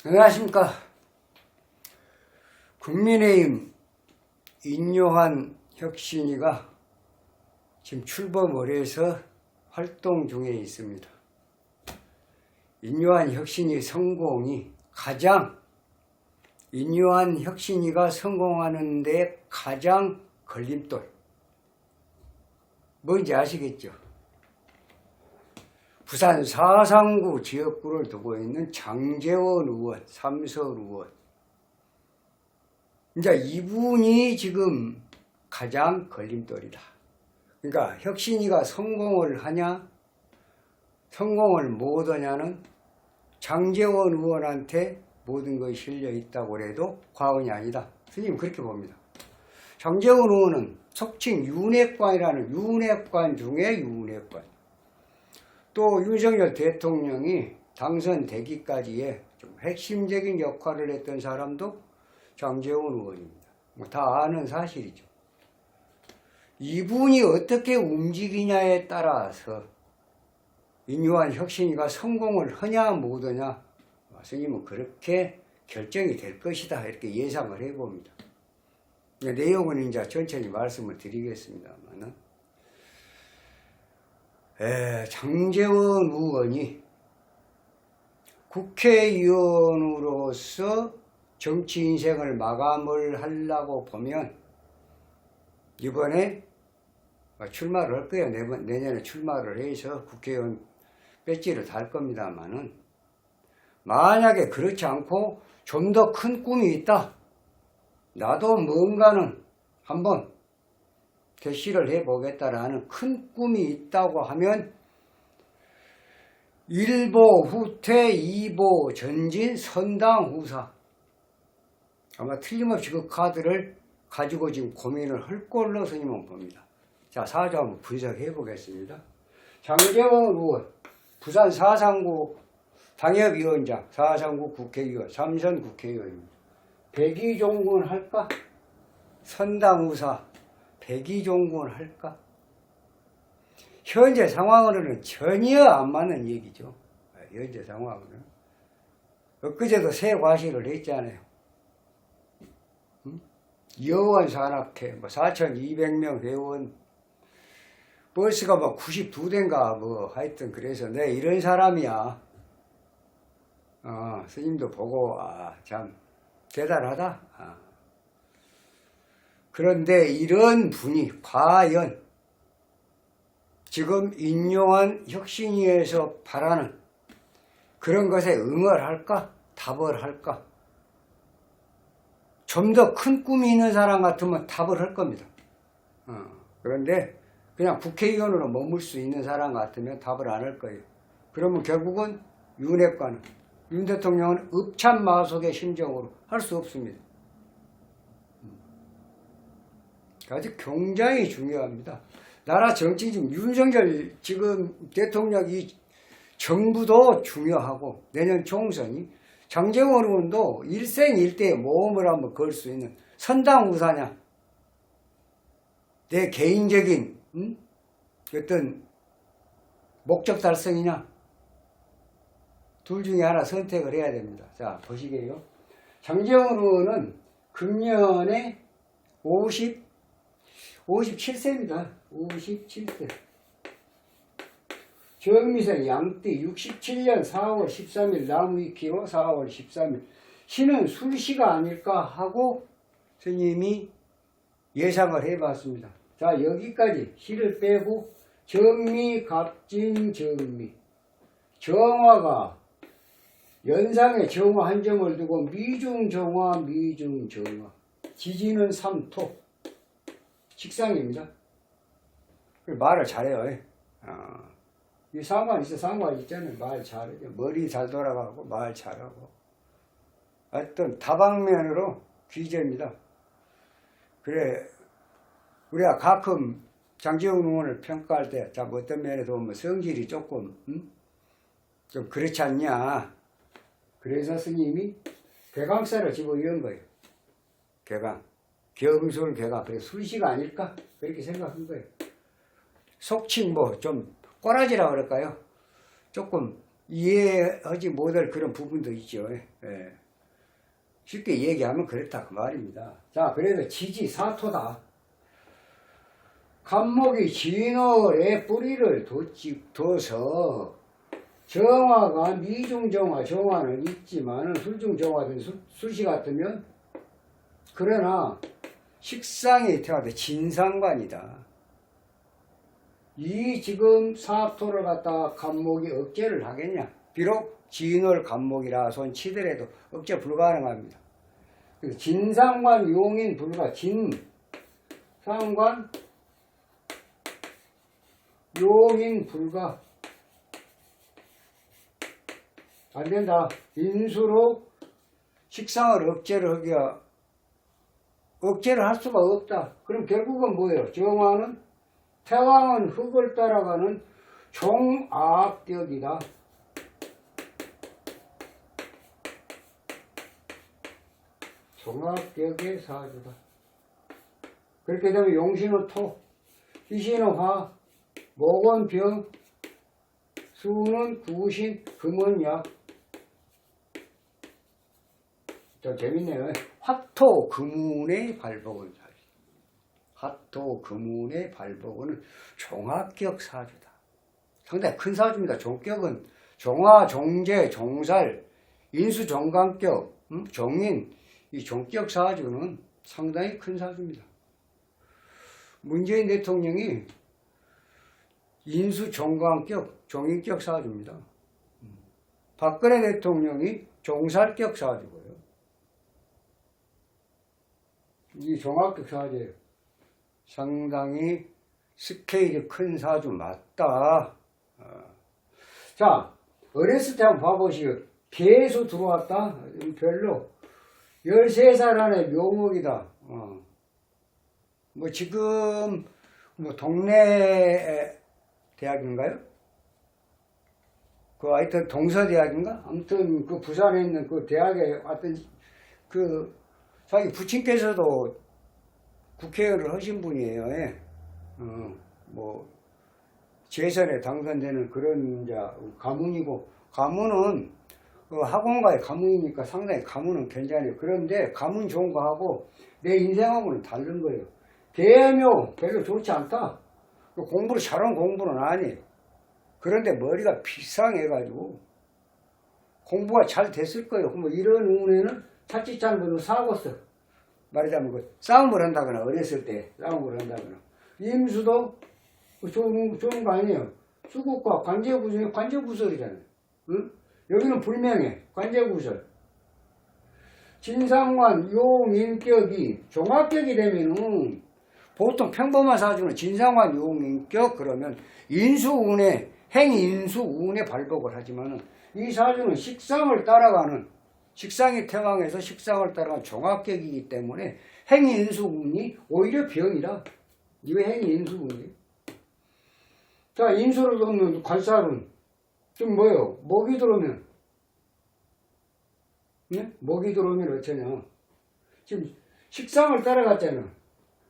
안녕하십니까. 국민의힘 인요한 혁신위가 지금 출범을 해서 활동 중에 있습니다. 인요한 혁신위 성공이 인요한 혁신위가 성공하는 데 가장 걸림돌 뭔지 아시겠죠? 부산 사상구 지역구를 두고 있는 장제원 의원, 삼설 의원. 이제 이분이 지금 가장 걸림돌이다. 그러니까 혁신위가 성공을 하냐, 성공을 못하냐는 장제원 의원한테 모든 것이 실려 있다고 해도 과언이 아니다. 스님 그렇게 봅니다. 장제원 의원은 속칭 윤핵관이라는 윤핵관 중에 윤핵관. 또 윤석열 대통령이 당선되기까지의 좀 핵심적인 역할을 했던 사람도 장제원 의원입니다. 다 아는 사실이죠. 이분이 어떻게 움직이냐에 따라서 인요한 혁신위가 성공을 하냐 못하냐 스님은 그렇게 결정이 될 것이다 이렇게 예상을 해봅니다. 내용은 이제 천천히 말씀을 드리겠습니다만은 장제원 의원이 국회의원으로서 정치 인생을 마감을 하려고 보면 이번에 출마를 할 거예요. 내년에 출마를 해서 국회의원 배지를 달 겁니다만은 만약에 그렇지 않고 좀 더 큰 꿈이 있다. 나도 뭔가는 한번 개시를 해보겠다라는 큰 꿈이 있다고 하면 1보 후퇴 2보 전진 선당 후사 아마 틀림없이 그 카드를 가지고 지금 고민을 할 걸로 스님은 봅니다. 자, 사주 한번 분석해 보겠습니다. 장제원 의원, 부산 사상구 당협위원장, 사상구 국회의원, 삼선 국회의원입니다. 백의종군 할까? 선당우사 백의종군 할까? 현재 상황으로는 전혀 안 맞는 얘기죠. 현재 상황으로는. 엊그제도 새 과시를 했잖아요. 여원 산악회, 4,200명 회원, 버스가 92대인가 하여튼 그래서 내 이런 사람이야. 스님도 보고, 참, 대단하다. 그런데 이런 분이 과연 지금 인요한 혁신위에서 바라는 그런 것에 응을 할까? 답을 할까? 좀 더 큰 꿈이 있는 사람 같으면 답을 할 겁니다. 그런데 그냥 국회의원으로 머물 수 있는 사람 같으면 답을 안 할 거예요. 그러면 결국은 윤핵관은 윤 대통령은 읍참마속의 심정으로 할 수 없습니다. 아주 굉장히 중요합니다. 나라 정치 지금 윤석열 지금 대통령 이 정부도 중요하고 내년 총선이 장제원 의원도 일생일대의 모험을 한번 걸 수 있는 선당우사냐 내 개인적인 어떤 목적 달성이냐 둘 중에 하나 선택을 해야 됩니다. 자 보시게요. 장제원 의원은 금년에 57세입니다. 57세. 정미생 양띠 67년 4월 13일 나무위키로 4월 13일 시는 술시가 아닐까 하고 스님이 예상을 해봤습니다. 자 여기까지 시를 빼고 정미 갑진 정미 정화가 연상에 정화 한 점을 두고 미중정화 미중정화 지지는 삼토 식상입니다. 말을 잘해요. 이 상관 있잖아요. 말 잘해요. 머리 잘 돌아가고 말 잘하고 어떤 다방면으로 귀재입니다. 그래 우리가 가끔 장제원 의원을 평가할 때 어떤 면에서 보면 성질이 조금 좀 그렇지 않냐. 그래서 스님이 개강사를 집어넣은 거예요. 개강. 겸술 개강. 그래서 술시가 아닐까? 그렇게 생각한 거예요. 속칭 좀 꼬라지라 그럴까요? 조금 이해하지 못할 그런 부분도 있죠. 예. 쉽게 얘기하면 그렇다 그 말입니다. 자, 그래서 지지사토다. 간목이 진월에 뿌리를 둬서 정화가 미중정화, 정화는 있지만 술중정화든 수시 같으면 그러나 식상이 태화돼 진상관이다. 이 지금 사토를 갖다가 간목이 억제를 하겠냐? 비록 진월 간목이라 손 치더라도 억제 불가능합니다. 진상관 용인 불가, 진상관 용인 불가. 안 된다. 인수로 식상을 억제를 할 수가 없다. 그럼 결국은 뭐예요? 정화는 태왕은 흙을 따라가는 종악격이다. 종악격의 사주다. 그렇게 되면 용신은 토, 희신은 화, 목은 병, 수는 구신, 금은 약. 좀 재밌네요. 화토 금운의 발복은 사주. 화토 금운의 발복은 종합격 사주다. 상당히 큰 사주입니다. 종격은 종화, 종재, 종살, 인수, 종간격, 종인, 이 종격 사주는 상당히 큰 사주입니다. 문재인 대통령이 인수, 종간격, 종인격 사주입니다. 박근혜 대통령이 종살격 사주고요. 이 종합격 사주예요. 상당히 스케일이 큰 사주 맞다. 자, 어렸을 때 한번 봐보시오. 개수 들어왔다? 별로. 13살 안에 묘목이다. 뭐 지금 뭐 동네 대학인가요? 그 하여튼 동서대학인가? 아무튼 그 부산에 있는 그 대학에 왔던 그 자기 부친께서도 국회의원을 하신 분이에요. 예. 뭐 재선에 당선되는 그런 가문이고, 가문은 학원가의 가문이니까 상당히 가문은 괜찮아요. 그런데 가문 좋은 거 하고 내 인생하고는 다른 거예요. 개묘 별로 좋지 않다. 공부를 잘하는 공부는 아니에요. 그런데 머리가 비상해가지고 공부가 잘 됐을 거예요. 뭐 이런 운에는 자칫 잘못은 사고서 말하자면 그 싸움을 한다거나 어렸을 때 싸움을 한다거나 임수도 좋은 거 아니에요. 수국과 관제구설이 관제구설이잖아요. 응? 여기는 불명예 관제구설. 진상관 용인격이 종합격이 되면은 보통 평범한 사주는 진상관 용인격 그러면 인수운에 행인수운에 발복을 하지만은 이 사주는 식상을 따라가는 식상이 태왕에서 식상을 따라가는 종합격이기 때문에 행인수운이 오히려 병이다. 이게 행인수운이에요. 자, 인수를 넣는 관살은 좀 뭐예요? 목이 들어오면 네? 목이 들어오면 어쩌냐? 지금 식상을 따라갔잖아.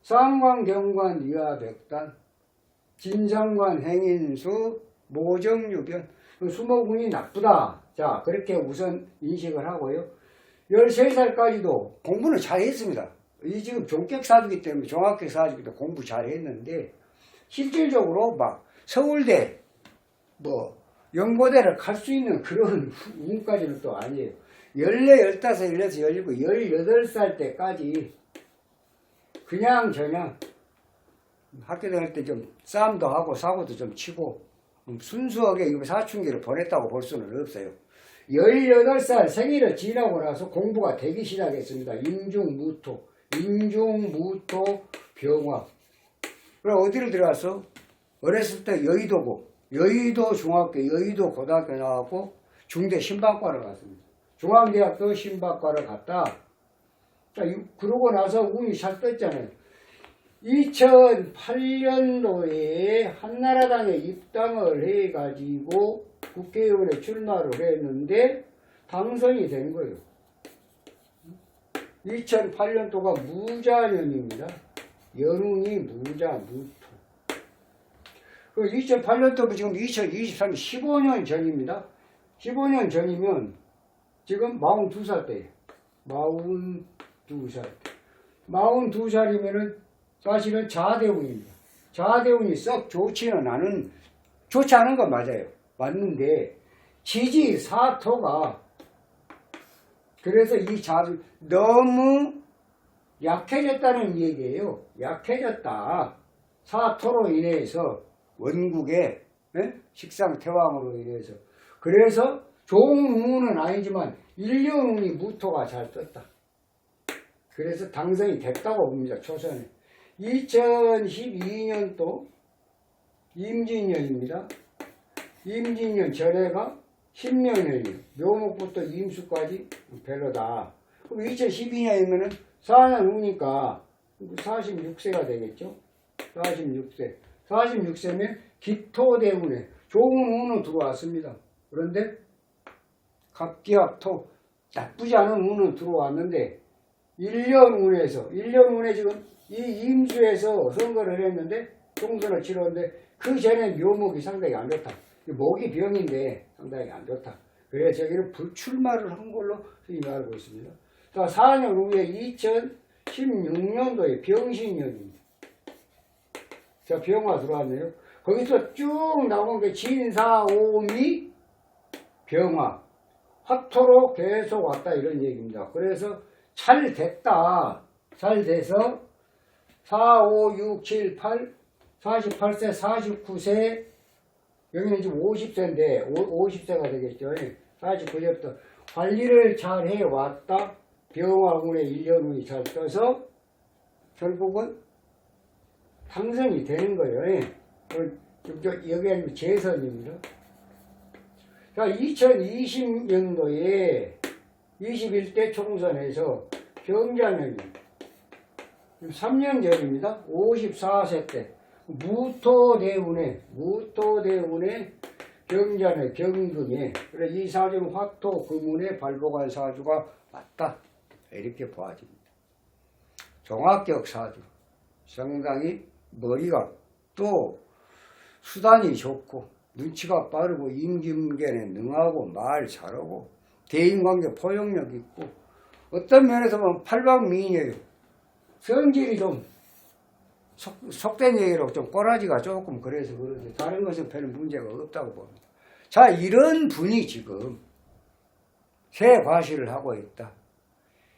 상관, 경관, 이하, 백단, 진상관, 행인수, 모정유변. 수목운이 나쁘다. 자, 그렇게 우선 인식을 하고요. 13살까지도 공부는 잘 했습니다. 이 지금 종격 사주기 때문에 종합격 사주기 때문에 공부 잘 했는데, 실질적으로 막 서울대, 뭐, 연고대를 갈 수 있는 그런 운까지는 또 아니에요. 14, 15, 16, 17, 18살 때까지 그냥 학교 다닐 때 좀 싸움도 하고 사고도 좀 치고 순수하게 사춘기를 보냈다고 볼 수는 없어요. 18살 생일을 지나고 나서 공부가 되기 시작했습니다. 임중무토 병화. 그럼 어디를 들어갔어? 어렸을 때 여의도고, 여의도 중학교, 여의도 고등학교 나왔고 중대 신방과를 갔습니다. 중앙대학도 신방과를 갔다. 자, 그러고 나서 운이 잘 떴잖아요. 2008년도에 한나라당에 입당을 해가지고 국회의원에 출마를 했는데 당선이 된 거예요. 2008년도가 무자년입니다. 연운이 무자, 무토. 2008년도면 지금 2023년 15년 전입니다. 15년 전이면 지금 42살 때예요. 42살. 42살이면은 사실은 자아대운입니다. 자아대운이 썩 좋지 않은 건 맞아요. 맞는데 지지사토가 그래서 이 너무 약해졌다는 얘기예요. 약해졌다. 사토로 인해서 원국의 식상태왕으로 인해서. 그래서 좋은 운은 아니지만 1년 운이 무토가 잘 떴다. 그래서 당선이 됐다고 봅니다. 초선에. 2012년도 임진년입니다. 임진년 전해가 신명년이에요. 묘목부터 임수까지 별로다. 그럼 2012년이면은 4년 후니까 46세가 되겠죠. 46세. 46세면 기토대운에 좋은 운은 들어왔습니다. 그런데 갑기합토 나쁘지 않은 운은 들어왔는데 1년 운에서 1년 운에 지금 이 임수에서 선거를 했는데 총선을 치렀는데 그 전에 묘목이 상당히 안 좋다. 목이 병인데 상당히 안 좋다. 그래서 저기는 불출마를 한 걸로 알고 있습니다. 4년 후에 2016년도에 병신년입니다. 자, 병화 들어왔네요. 거기서 쭉 나온 게 진사오미 병화. 화토로 계속 왔다 이런 얘기입니다. 그래서 잘 됐다. 잘 돼서 4, 5, 6, 7, 8, 48세, 49세 여기는 지금 50세인데 50세가 되겠죠. 49세부터 관리를 잘 해왔다. 병화운의 1년 운이 잘 떠서 결국은 당선이 되는 거예요. 여기는 재선입니다. 자, 2020년도에 21대 총선에서 경자년이 3년 전입니다. 54세 때 무토대운에 경자년 경금에 그래 이 사주는 화토 금운에 발복한 사주가 맞다 이렇게 보아집니다. 종합격 사주 상당히 머리가 또 수단이 좋고 눈치가 빠르고 임김견에 능하고 말 잘하고 대인관계 포용력 있고 어떤 면에서 보면 팔방미인이에요. 성질이 좀 속된 얘기로 좀 꼬라지가 조금 그래서 그런데 다른 것은 별 문제가 없다고 봅니다. 자, 이런 분이 지금 새 과시를 하고 있다.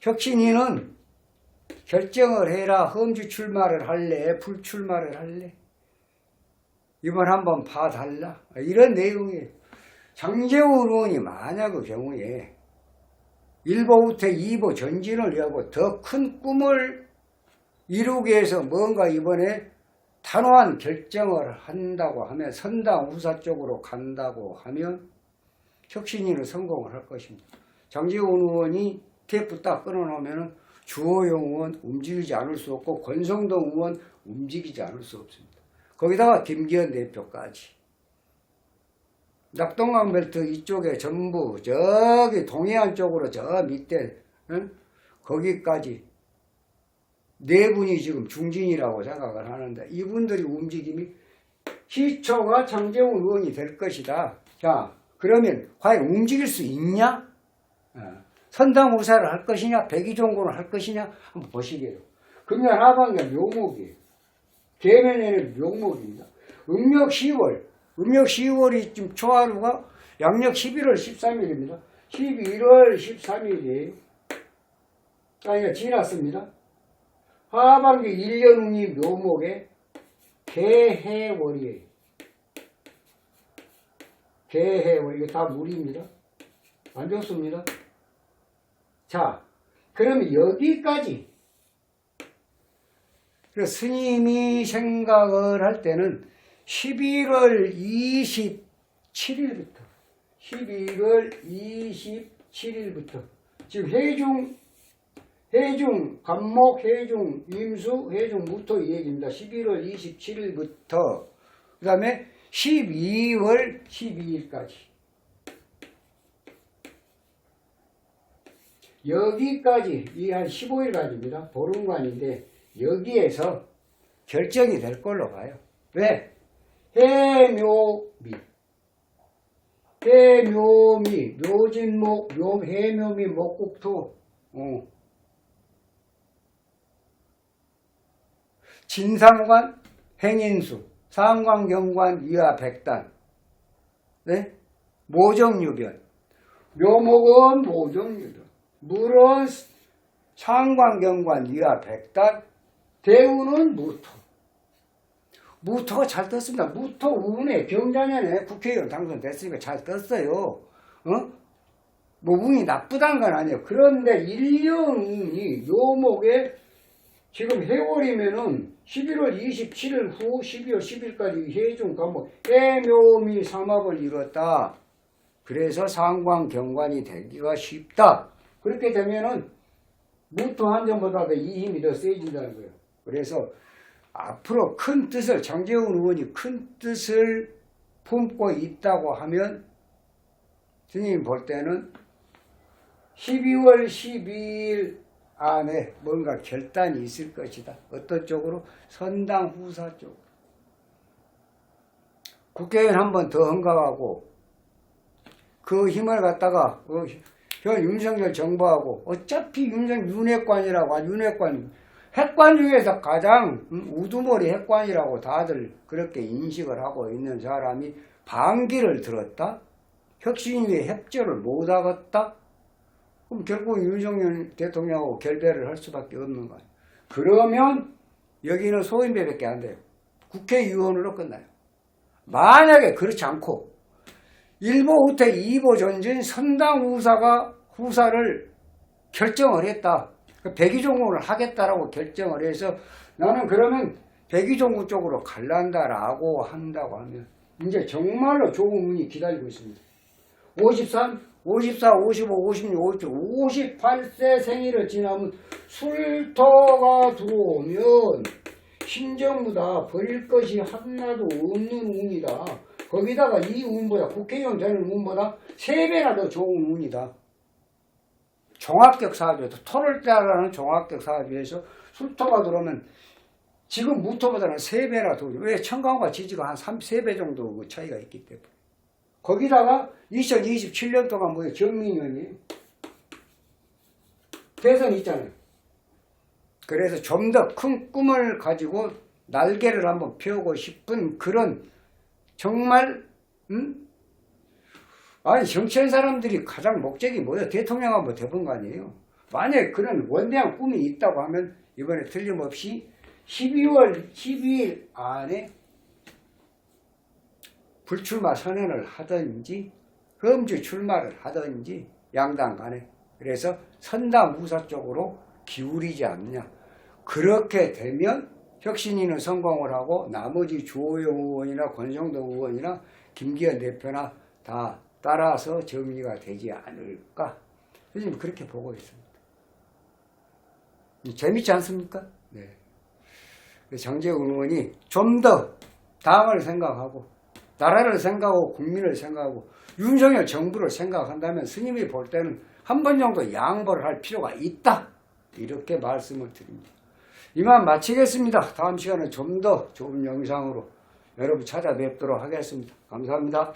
혁신이는 결정을 해라. 험지 출마를 할래? 불출마를 할래? 이번 한번 봐달라. 이런 내용이에요. 장재훈 의원이 만약의 경우에 1보부터 2보 전진을 하고 더 큰 꿈을 이루기 위해서 뭔가 이번에 단호한 결정을 한다고 하면 선당 우사 쪽으로 간다고 하면 혁신이는 성공을 할 것입니다. 장재훈 의원이 테이프 딱 끊어놓으면 주호영 의원 움직이지 않을 수 없고 권성동 의원 움직이지 않을 수 없습니다. 거기다가 김기현 대표까지. 낙동강 벨트 이쪽에 전부 저기 동해안 쪽으로 저 밑에 거기까지 네 분이 지금 중진이라고 생각을 하는데 이분들이 움직임이 기초가 장재훈 의원이 될 것이다. 자, 그러면 과연 움직일 수 있냐? 선당 우사를 할 것이냐? 백의종군을 할 것이냐? 한번 보시게요. 금년 하반기가 묘목이에요. 계면에는 묘목입니다. 음력 10월이 지금 초하루가 양력 11월 13일입니다. 11월 13일이에요. 아니요, 지났습니다. 하반기 1년 운이 묘목에 개해월이에요. 개해월, 이거 다 물입니다. 안 좋습니다. 자, 그러면 여기까지. 그래서 스님이 생각을 할 때는 11월 27일부터 지금 해중, 간목, 해중, 임수, 해중, 무토 이 얘기입니다. 11월 27일부터 그 다음에 12월 12일까지 여기까지 이 한 15일까지입니다. 보름간인데 여기에서 결정이 될 걸로 봐요. 왜? 해묘미 해묘미, 묘진목, 해묘미, 목국토, 진상관, 행인수, 상관경관, 이하 백단, 네? 모정유변, 묘목은 모정유변, 물은 상관경관, 이하 백단, 대우는 무토. 무토가 잘 떴습니다. 무토 운에 경자년에 국회의원 당선됐으니까 잘 떴어요. 뭐 운이 나쁘다는 건 아니에요. 그런데 일령이 묘목에 지금 해월이면은 11월 27일 후 12월 10일까지 해중 간목 해묘미 삼합을 이뤘다. 그래서 상관경관이 되기가 쉽다. 그렇게 되면은 무토 한 점보다 이 힘이 더 세진다는 거예요. 그래서 앞으로 큰 뜻을 장제훈 의원이 큰 뜻을 품고 있다고 하면 스님이 볼 때는 12월 12일 안에 뭔가 결단이 있을 것이다. 어떤 쪽으로? 선당 후사 쪽. 국회의원 한 번 더 헌갑하고 그 힘을 갖다가 현 윤석열 정부하고 어차피 윤핵관이라고 윤핵관 핵관 중에서 가장 우두머리 핵관이라고 다들 그렇게 인식을 하고 있는 사람이 반기를 들었다? 혁신위에 협조를 못하겠다? 그럼 결국 윤석열 대통령하고 결배를 할 수밖에 없는 거예요. 그러면 여기는 소인배밖에 안 돼요. 국회의원으로 끝나요. 만약에 그렇지 않고 1보 후퇴 2보 전진 선당 후사를 결정을 했다. 백의종군을 하겠다라고 결정을 해서 나는 그러면 백의종군 쪽으로 갈란다라고 한다고 하면 이제 정말로 좋은 운이 기다리고 있습니다. 53, 54, 55, 56, 57, 58세 생일을 지나면 술토가 들어오면 심정보다 버릴 것이 하나도 없는 운이다. 거기다가 이 운보다 국회의원 되는 운보다 3배나 더 좋은 운이다. 종합격 사업에도 토를 따라가는 종합격 사업에서 술토가 들어오면 지금 무토보다는 3배나 더. 왜? 청강과 지지가 한 3배 정도 그 차이가 있기 때문에. 거기다가 2027년 동안 뭐예요? 정민원이 대선이 있잖아요. 그래서 좀 더 큰 꿈을 가지고 날개를 한번 펴고 싶은 그런 정말 아니 정치한 사람들이 가장 목적이 뭐예요? 대통령 한번 돼본 거 아니에요? 만약에 그런 원대한 꿈이 있다고 하면 이번에 틀림없이 12월 12일 안에 불출마 선언을 하든지 험지 출마를 하든지 양당 간에 그래서 선당 후사 쪽으로 기울이지 않느냐. 그렇게 되면 혁신위는 성공을 하고 나머지 주호영 의원이나 권성동 의원이나 김기현 대표나 다 따라서 정리가 되지 않을까. 요즘 그렇게 보고 있습니다. 재밌지 않습니까? 네. 장제훈 의원이 좀 더 당을 생각하고 나라를 생각하고 국민을 생각하고 윤석열 정부를 생각한다면 스님이 볼 때는 한 번 정도 양보를 할 필요가 있다. 이렇게 말씀을 드립니다. 이만 마치겠습니다. 다음 시간에 좀 더 좋은 영상으로 여러분 찾아뵙도록 하겠습니다. 감사합니다.